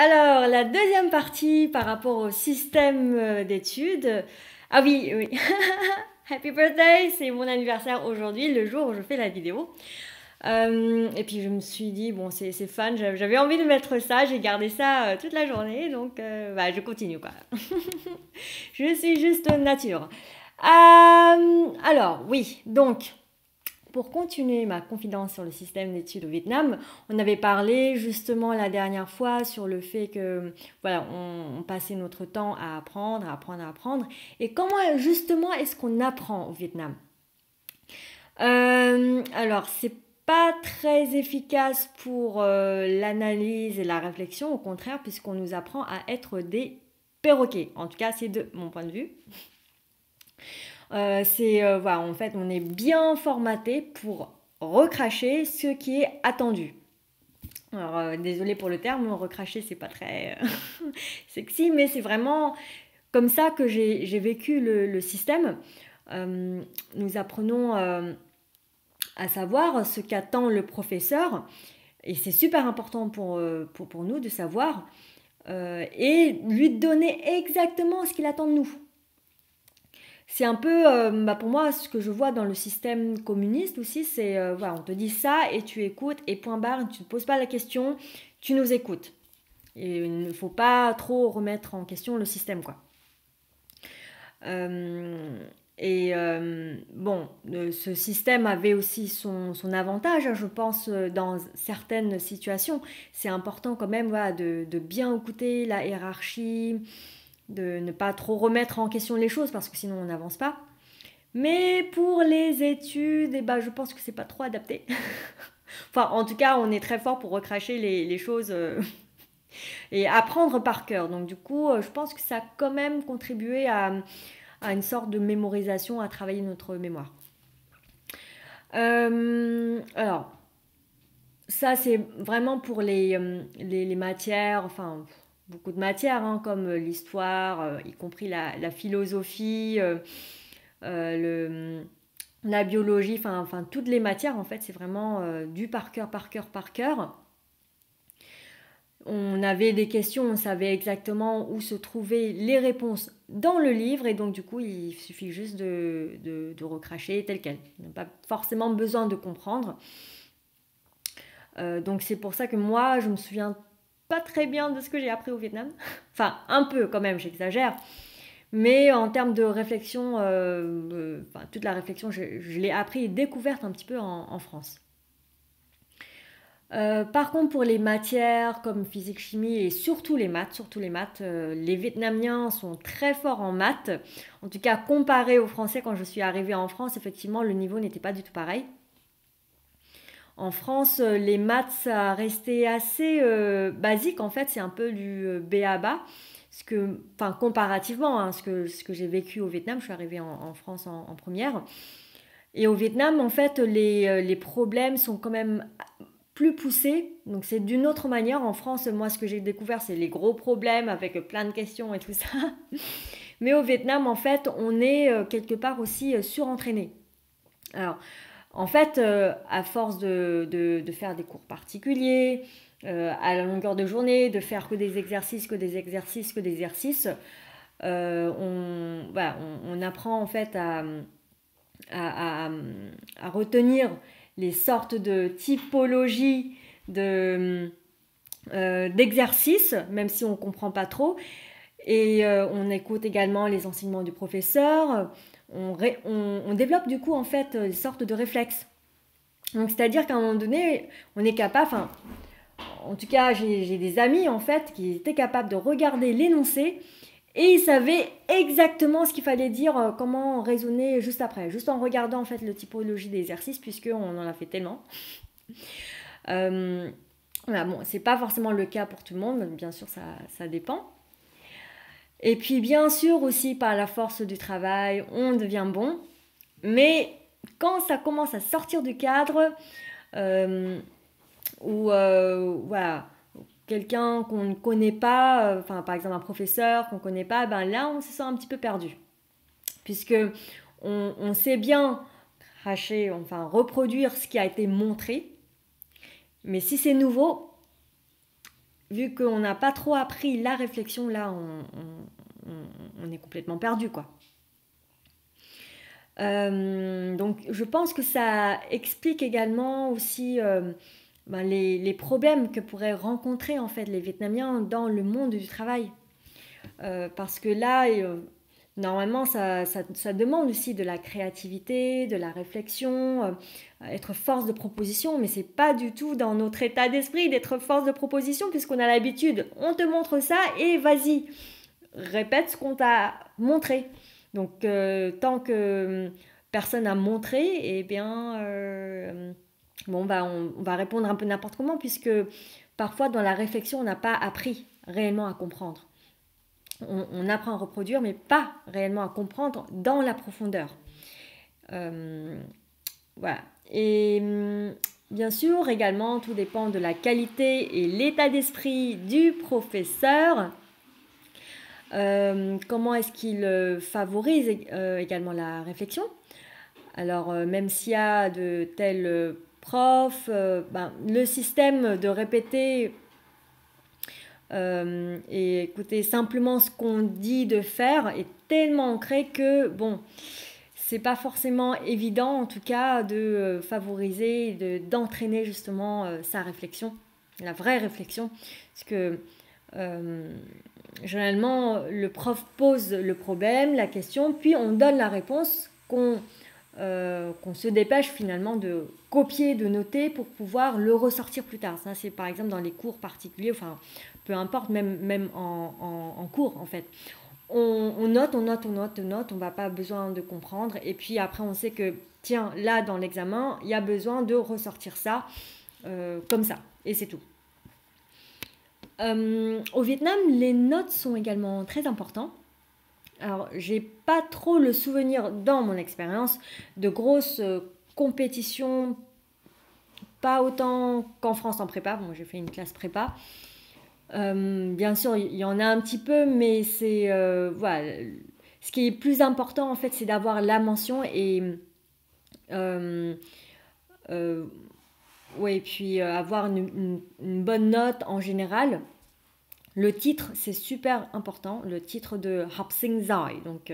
Alors, la deuxième partie par rapport au système d'études. Ah oui, oui. Happy birthday, c'est mon anniversaire aujourd'hui, le jour où je fais la vidéo. Et puis je me suis dit, bon, c'est fun, j'avais envie de mettre ça, j'ai gardé ça toute la journée, donc bah, je continue quoi. Je suis juste nature. Alors, oui, donc, pour continuer ma confidence sur le système d'études au Vietnam, on avait parlé justement la dernière fois sur le fait que voilà, on passait notre temps à apprendre, à apprendre, à apprendre. Et comment justement est-ce qu'on apprend au Vietnam? Alors, c'est pas très efficace pour l'analyse et la réflexion, au contraire, puisqu'on nous apprend à être des perroquets. En tout cas, c'est de mon point de vue. Voilà, en fait, on est bien formaté pour recracher ce qui est attendu. Alors, désolé pour le terme, recracher, c'est pas très sexy, mais c'est vraiment comme ça que j'ai vécu le système. Nous apprenons à savoir ce qu'attend le professeur, et c'est super important pour nous de savoir, et lui donner exactement ce qu'il attend de nous. C'est un peu, pour moi, ce que je vois dans le système communiste aussi, c'est, voilà, on te dit ça et tu écoutes et point barre, tu ne poses pas la question, tu nous écoutes. Et il ne faut pas trop remettre en question le système, quoi. Bon, ce système avait aussi son avantage, hein, je pense, dans certaines situations. C'est important quand même, voilà, de bien écouter la hiérarchie, de ne pas trop remettre en question les choses parce que sinon on n'avance pas. Mais pour les études, eh ben, je pense que c'est pas trop adapté. Enfin, en tout cas, on est très fort pour recracher les choses et apprendre par cœur. Donc, du coup, je pense que ça a quand même contribué à une sorte de mémorisation, à travailler notre mémoire. Alors, ça, c'est vraiment pour les matières, enfin, beaucoup de matières, hein, comme l'histoire, y compris la philosophie, la biologie, enfin toutes les matières en fait, c'est vraiment du par cœur, par cœur, par cœur. On avait des questions, on savait exactement où se trouvaient les réponses dans le livre et donc du coup il suffit juste de recracher tel quel. On n'a pas forcément besoin de comprendre. Donc c'est pour ça que moi je me souviens pas très bien de ce que j'ai appris au Vietnam. Enfin un peu quand même, j'exagère. Mais en termes de réflexion, toute la réflexion, je l'ai appris et découverte un petit peu en France. Par contre, pour les matières comme physique, chimie et surtout les maths, les Vietnamiens sont très forts en maths. En tout cas, comparé aux Français, quand je suis arrivée en France, effectivement, le niveau n'était pas du tout pareil. En France, les maths, ça restait assez basique. En fait, c'est un peu du B à bas. Comparativement, hein, ce que j'ai vécu au Vietnam, je suis arrivée en France en première. Et au Vietnam, en fait, les problèmes sont quand même plus poussés. Donc c'est d'une autre manière. En France, moi, ce que j'ai découvert, c'est les gros problèmes avec plein de questions et tout ça. Mais au Vietnam, en fait, on est quelque part aussi surentraîné. Alors, en fait, à force de faire des cours particuliers, à la longueur de journée, de faire que des exercices, que des exercices, que des exercices, on apprend en fait à, à- à retenir les sortes de typologies d'exercices, même si on ne comprend pas trop. Et on écoute également les enseignements du professeur. On développe du coup en fait des sortes de réflexes. Donc c'est-à-dire qu'à un moment donné, on est capable, enfin, en tout cas j'ai des amis en fait qui étaient capables de regarder l'énoncé et ils savaient exactement ce qu'il fallait dire, comment raisonner juste après, juste en regardant en fait le typologie des exercices puisqu'on en a fait tellement. Euh, voilà, bon, c'est pas forcément le cas pour tout le monde, bien sûr ça dépend. Et puis bien sûr aussi par la force du travail, on devient bon, mais quand ça commence à sortir du cadre, euh, ou voilà, quelqu'un qu'on ne connaît pas, par exemple un professeur qu'on ne connaît pas, ben là on se sent un petit peu perdu. Puisque on sait bien cracher, enfin reproduire ce qui a été montré, mais si c'est nouveau, vu qu'on n'a pas trop appris la réflexion, là, on est complètement perdu, quoi. Donc, je pense que ça explique également aussi les problèmes que pourraient rencontrer en fait les Vietnamiens dans le monde du travail. Parce que là, normalement, ça demande aussi de la créativité, de la réflexion, être force de proposition, mais c'est pas du tout dans notre état d'esprit d'être force de proposition, puisqu'on a l'habitude. On te montre ça et vas-y, répète ce qu'on t'a montré. Donc, tant que personne n'a montré, eh bien, bon, on va répondre un peu n'importe comment, puisque parfois, dans la réflexion, on n'a pas appris réellement à comprendre. On apprend à reproduire, mais pas réellement à comprendre dans la profondeur. Voilà. Et bien sûr, également, tout dépend de la qualité et l'état d'esprit du professeur. Comment est-ce qu'il favorise également la réflexion? Alors, même s'il y a de tels profs, le système de répéter et écouter simplement ce qu'on dit de faire est tellement ancré que, bon, c'est pas forcément évident, en tout cas, de favoriser, d'entraîner justement sa réflexion, la vraie réflexion. Parce que généralement, le prof pose le problème, la question, puis on donne la réponse qu'on se dépêche finalement de copier, de noter pour pouvoir le ressortir plus tard. Ça, c'est par exemple dans les cours particuliers, enfin, peu importe, même en cours en fait. On note, on va pas besoin de comprendre. Et puis après, on sait que, tiens, là, dans l'examen, il y a besoin de ressortir ça comme ça. Et c'est tout. Au Vietnam, les notes sont également très importantes. Alors, j'ai pas trop le souvenir, dans mon expérience, de grosses compétitions, pas autant qu'en France en prépa. Bon, j'ai fait une classe prépa. Bien sûr, il y en a un petit peu, mais c'est voilà. Ce qui est plus important en fait, c'est d'avoir la mention et ouais, puis avoir une bonne note en général. Le titre, c'est super important. Le titre de Học sinh giỏi, donc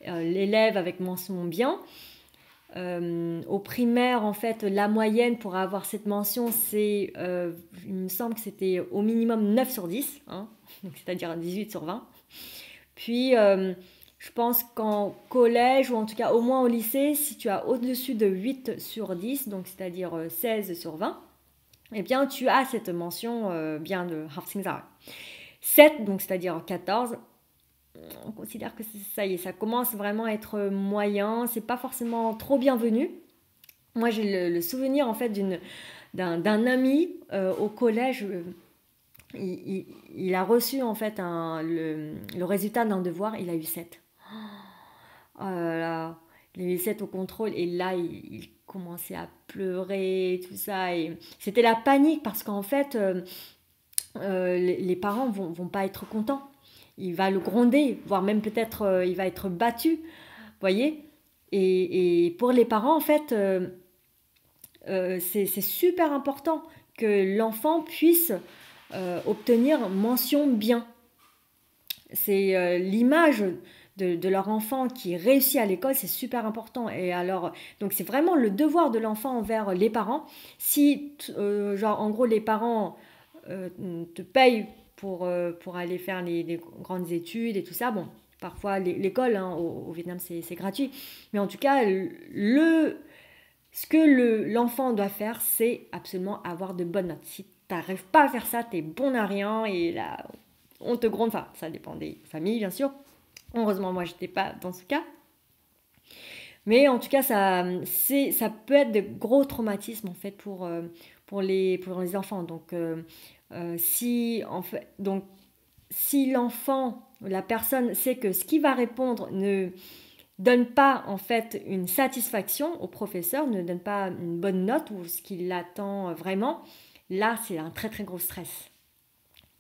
l'élève avec mention bien. Au primaire, en fait, la moyenne pour avoir cette mention, c'est, il me semble que c'était au minimum 9 sur 10, hein, c'est-à-dire 18 sur 20. Puis, je pense qu'en collège, ou en tout cas au moins au lycée, si tu as au-dessus de 8 sur 10, donc c'est-à-dire 16 sur 20, eh bien, tu as cette mention bien de Học sinh giỏi. 7, donc c'est-à-dire 14, on considère que ça y est, ça commence vraiment à être moyen, c'est pas forcément trop bienvenu. Moi, j'ai le souvenir en fait d'un ami au collège. Il a reçu en fait le résultat d'un devoir, il a eu 7. Oh là là, il a eu 7 au contrôle et là, il commençait à pleurer, tout ça. Et c'était la panique parce qu'en fait, les parents vont pas être contents. Il va le gronder, voire même peut-être il va être battu, voyez. Et pour les parents, en fait, c'est super important que l'enfant puisse obtenir mention bien. C'est l'image de leur enfant qui réussit à l'école, c'est super important. Et alors, donc c'est vraiment le devoir de l'enfant envers les parents. Si, genre, en gros, les parents te payent pour aller faire les grandes études et tout ça, bon, parfois l'école hein, au Vietnam c'est gratuit, mais en tout cas, ce que l'enfant doit faire, c'est absolument avoir de bonnes notes. Si tu n'arrives pas à faire ça, tu es bon à rien et là, on te gronde. Enfin, ça dépend des familles, bien sûr. Heureusement, moi, je n'étais pas dans ce cas. Mais en tout cas, ça peut être de gros traumatismes en fait pour les enfants. Donc, si l'enfant, la personne sait que ce qu'il va répondre ne donne pas en fait une satisfaction au professeur, ne donne pas une bonne note ou ce qu'il attend vraiment, là, c'est un très très gros stress.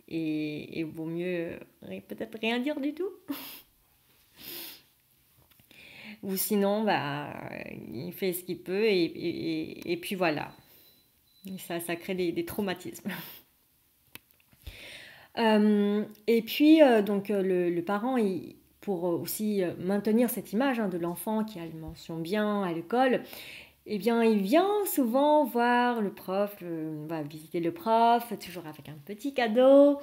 Et il vaut mieux peut-être rien dire du tout. Ou sinon, il fait ce qu'il peut et puis voilà. Ça crée des traumatismes. Et puis, donc, le parent, pour aussi maintenir cette image de l'enfant qui a une mention bien à l'école, eh bien, il vient souvent voir le prof, va visiter le prof, toujours avec un petit cadeau.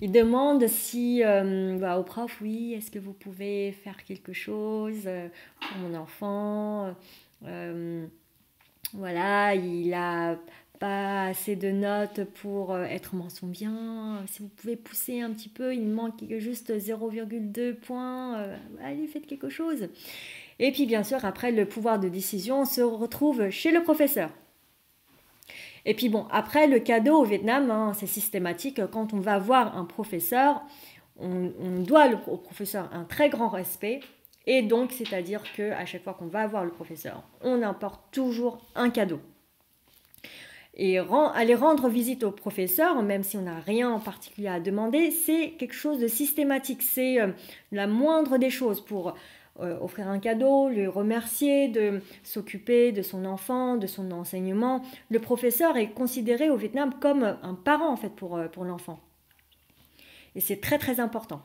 Il demande si, au prof, oui, est-ce que vous pouvez faire quelque chose pour mon enfant. Euh, voilà, il a pas assez de notes pour être mention bien. Si vous pouvez pousser un petit peu, il manque juste 0,2 points. Allez, faites quelque chose. Et puis bien sûr, après, le pouvoir de décision se retrouve chez le professeur. Et puis bon, après, le cadeau au Vietnam, c'est systématique. Quand on va voir un professeur, on doit au professeur un très grand respect. Et donc, c'est-à-dire qu'à chaque fois qu'on va voir le professeur, on apporte toujours un cadeau. Et aller rendre visite au professeur, même si on n'a rien en particulier à demander, c'est quelque chose de systématique. C'est la moindre des choses pour offrir un cadeau, le remercier, de s'occuper de son enfant, de son enseignement. Le professeur est considéré au Vietnam comme un parent en fait pour l'enfant. Et c'est très très important.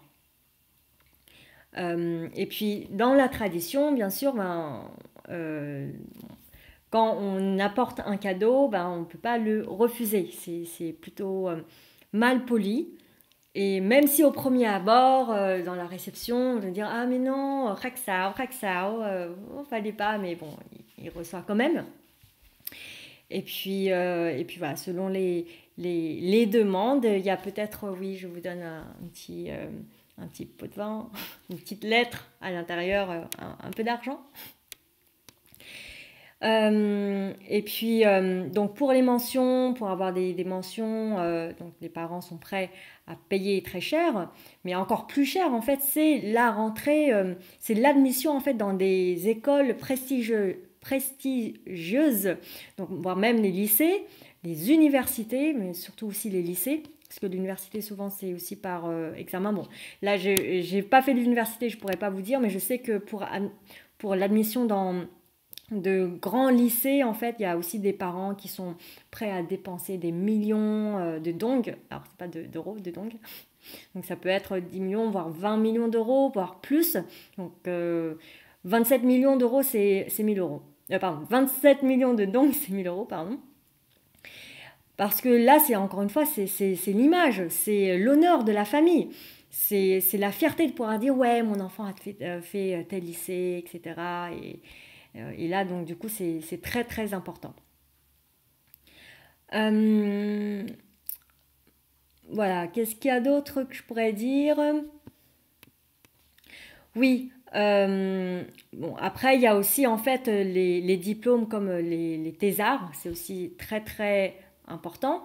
Et puis dans la tradition, bien sûr, quand on apporte un cadeau, on ne peut pas le refuser. C'est plutôt mal poli. Et même si au premier abord, dans la réception, on va dire ah mais non, raksao, raksao, fallait pas, mais bon, il reçoit quand même. Et puis voilà, selon les demandes, il y a peut-être, oui, je vous donne un petit pot de vin, une petite lettre à l'intérieur, un peu d'argent. Et puis, donc pour les mentions, pour avoir des mentions, donc les parents sont prêts à payer très cher, mais encore plus cher en fait, c'est la rentrée, c'est l'admission en fait dans des écoles prestigieuses, donc voire même les lycées, les universités, mais surtout aussi les lycées. Parce que l'université, souvent, c'est aussi par examen. Bon, là, je n'ai pas fait l'université, je ne pourrais pas vous dire, mais je sais que pour l'admission dans de grands lycées, en fait, il y a aussi des parents qui sont prêts à dépenser des millions de dong. Alors, c'est pas d'euros, de dong. Donc, ça peut être 10 millions, voire 20 millions d'euros, voire plus. Donc, 27 millions d'euros, c'est 1000 euros. Pardon, 27 millions de dong, c'est 1000 euros, pardon. Parce que là, c'est encore une fois, c'est l'image, c'est l'honneur de la famille. C'est la fierté de pouvoir dire, ouais, mon enfant a fait tel lycée, etc. Et là, donc, du coup, c'est très, très important. Voilà, qu'est-ce qu'il y a d'autre que je pourrais dire? Oui, bon, après, il y a aussi, en fait, les diplômes comme les thésards, c'est aussi très, très important.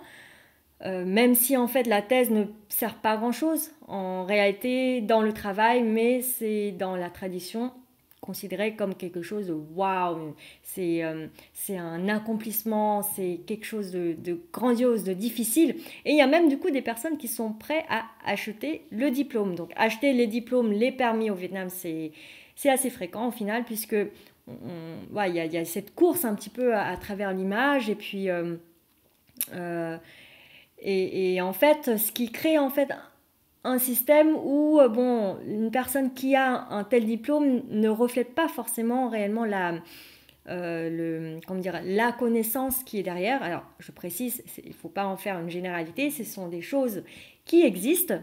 Même si, en fait, la thèse ne sert pas à grand-chose, en réalité, dans le travail, mais c'est dans la tradition considéré comme quelque chose de waouh, c'est un accomplissement, c'est quelque chose de grandiose, de difficile. Et il y a même du coup des personnes qui sont prêtes à acheter le diplôme. Donc acheter les diplômes, les permis au Vietnam, c'est assez fréquent au final, puisque il y a cette course un petit peu à travers l'image, et puis et en fait, ce qui crée en fait un système où bon, une personne qui a un tel diplôme ne reflète pas forcément réellement la connaissance qui est derrière. Alors, je précise, il ne faut pas en faire une généralité, ce sont des choses qui existent.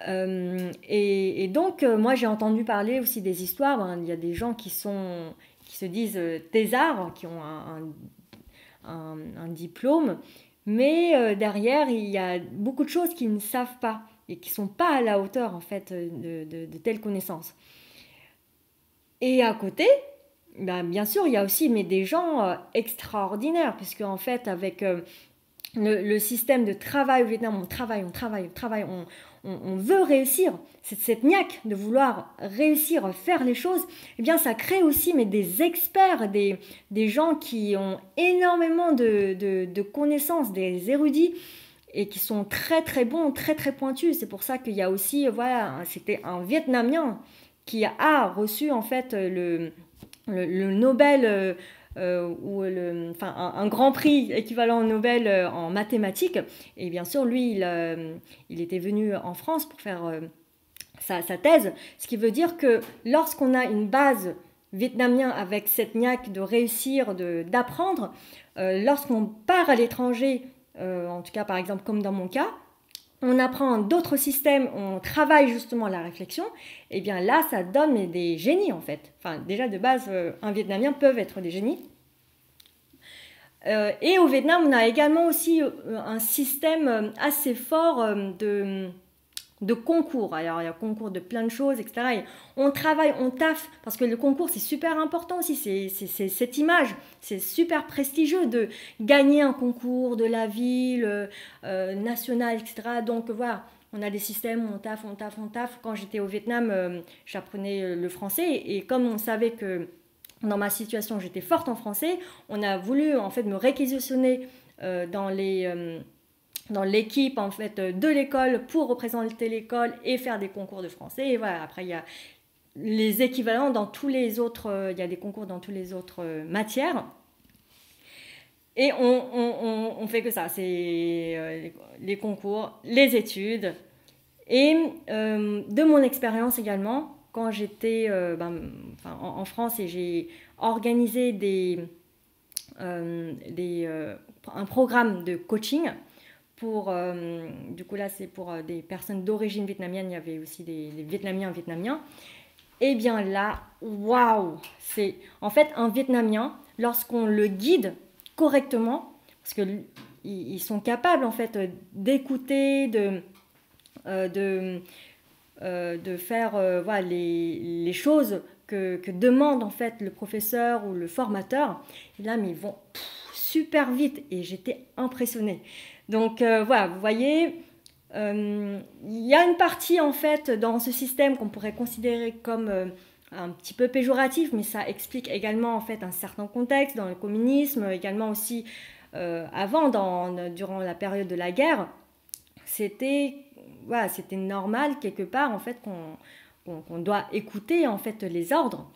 Et donc, moi, j'ai entendu parler aussi des histoires. Il y a des gens qui se disent thésards, qui ont un diplôme, mais derrière, il y a beaucoup de choses qu'ils ne savent pas et qui ne sont pas à la hauteur en fait de telles connaissances. Et à côté, bien sûr, il y a aussi des gens extraordinaires, puisque en fait, avec le système de travail au Vietnam, on travaille, on veut réussir. Cette niaque de vouloir réussir, faire les choses, eh bien ça crée aussi des experts, des gens qui ont énormément de connaissances, des érudits, et qui sont très très bons, très très pointus. C'est pour ça qu'il y a aussi, voilà, c'était un Vietnamien qui a reçu en fait le Nobel ou enfin, un grand prix équivalent Nobel en mathématiques. Et bien sûr, lui, il était venu en France pour faire sa thèse, ce qui veut dire que lorsqu'on a une base vietnamien avec cette niaque de réussir, d'apprendre, lorsqu'on part à l'étranger, en tout cas par exemple comme dans mon cas, on apprend d'autres systèmes, on travaille justement la réflexion, et bien là ça donne des génies en fait. Enfin déjà de base, un Vietnamien peuvent être des génies. Et au Vietnam, on a également aussi un système assez fort de concours. Alors, il y a concours de plein de choses, etc. Et on travaille, on taffe, parce que le concours, c'est super important aussi. C'est cette image, c'est super prestigieux de gagner un concours de la ville, nationale, etc. Donc, voilà, on a des systèmes où on taffe, on taffe, on taffe. Quand j'étais au Vietnam, j'apprenais le français. Et comme on savait que dans ma situation, j'étais forte en français, on a voulu, en fait, me réquisitionner dans l'équipe en fait de l'école pour représenter l'école et faire des concours de français. Et voilà, après il y a les équivalents dans tous les autres, il y a des concours dans toutes les autres matières. Et on fait que ça, c'est les concours, les études. Et de mon expérience également, quand j'étais en France et j'ai organisé un programme de coaching pour, du coup là c'est pour des personnes d'origine vietnamienne, il y avait aussi des Vietnamiens. Et bien là, waouh, c'est en fait un Vietnamien, lorsqu'on le guide correctement, parce que ils sont capables en fait d'écouter, de faire voilà, les choses que demande en fait le professeur ou le formateur. Et là, mais ils vont super vite et j'étais impressionnée. Donc voilà, vous voyez, il y a une partie en fait dans ce système qu'on pourrait considérer comme un petit peu péjoratif, mais ça explique également en fait un certain contexte dans le communisme, également aussi avant, durant la période de la guerre, c'était normal quelque part en fait qu'on doit écouter en fait les ordres.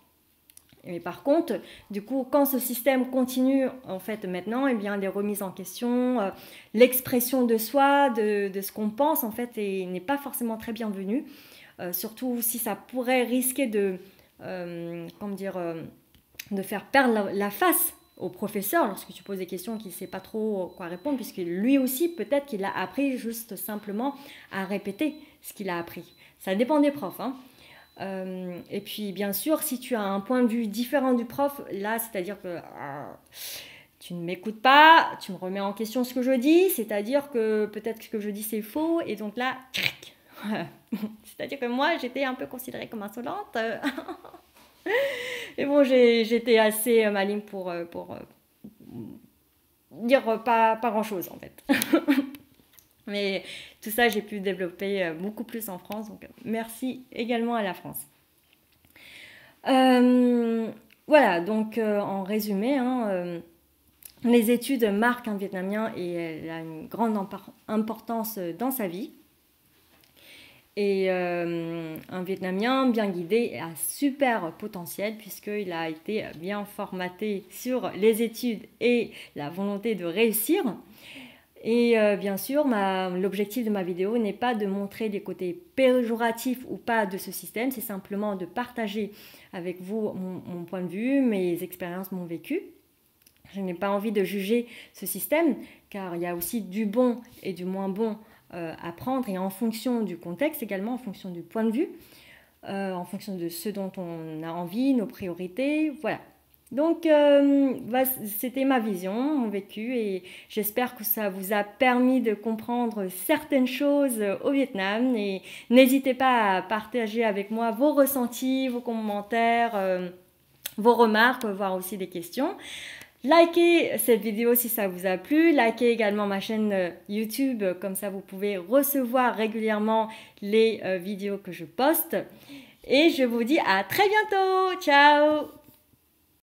Mais par contre, du coup, quand ce système continue en fait maintenant, eh bien les remises en question, l'expression de soi, de ce qu'on pense en fait, n'est pas forcément très bienvenue. Surtout si ça pourrait risquer de faire perdre la face au professeur lorsque tu poses des questions qu'il ne sait pas trop quoi répondre, puisque lui aussi peut-être qu'il a appris juste simplement à répéter ce qu'il a appris. Ça dépend des profs, hein. Et puis bien sûr, si tu as un point de vue différent du prof, là c'est-à-dire que tu ne m'écoutes pas, tu me remets en question ce que je dis, c'est-à-dire que peut-être que ce que je dis c'est faux, et donc là, c'est-à-dire que moi j'étais un peu considérée comme insolente. Et bon, j'étais assez maligne pour dire pas grand-chose en fait. Mais tout ça, j'ai pu développer beaucoup plus en France. Donc, merci également à la France. Voilà, donc en résumé, hein, les études marquent un Vietnamien et elle a une grande importance dans sa vie. Et un Vietnamien bien guidé a super potentiel puisqu'il a été bien formaté sur les études et la volonté de réussir. Et bien sûr, l'objectif de ma vidéo n'est pas de montrer des côtés péjoratifs ou pas de ce système, c'est simplement de partager avec vous mon point de vue, mes expériences, mon vécu. Je n'ai pas envie de juger ce système, car il y a aussi du bon et du moins bon à prendre, et en fonction du contexte également, en fonction du point de vue, en fonction de ce dont on a envie, nos priorités, voilà. Donc, c'était ma vision, mon vécu, et j'espère que ça vous a permis de comprendre certaines choses au Vietnam. Et n'hésitez pas à partager avec moi vos ressentis, vos commentaires, vos remarques, voire aussi des questions. Likez cette vidéo si ça vous a plu, likez également ma chaîne YouTube, comme ça vous pouvez recevoir régulièrement les vidéos que je poste. Et je vous dis à très bientôt, ciao!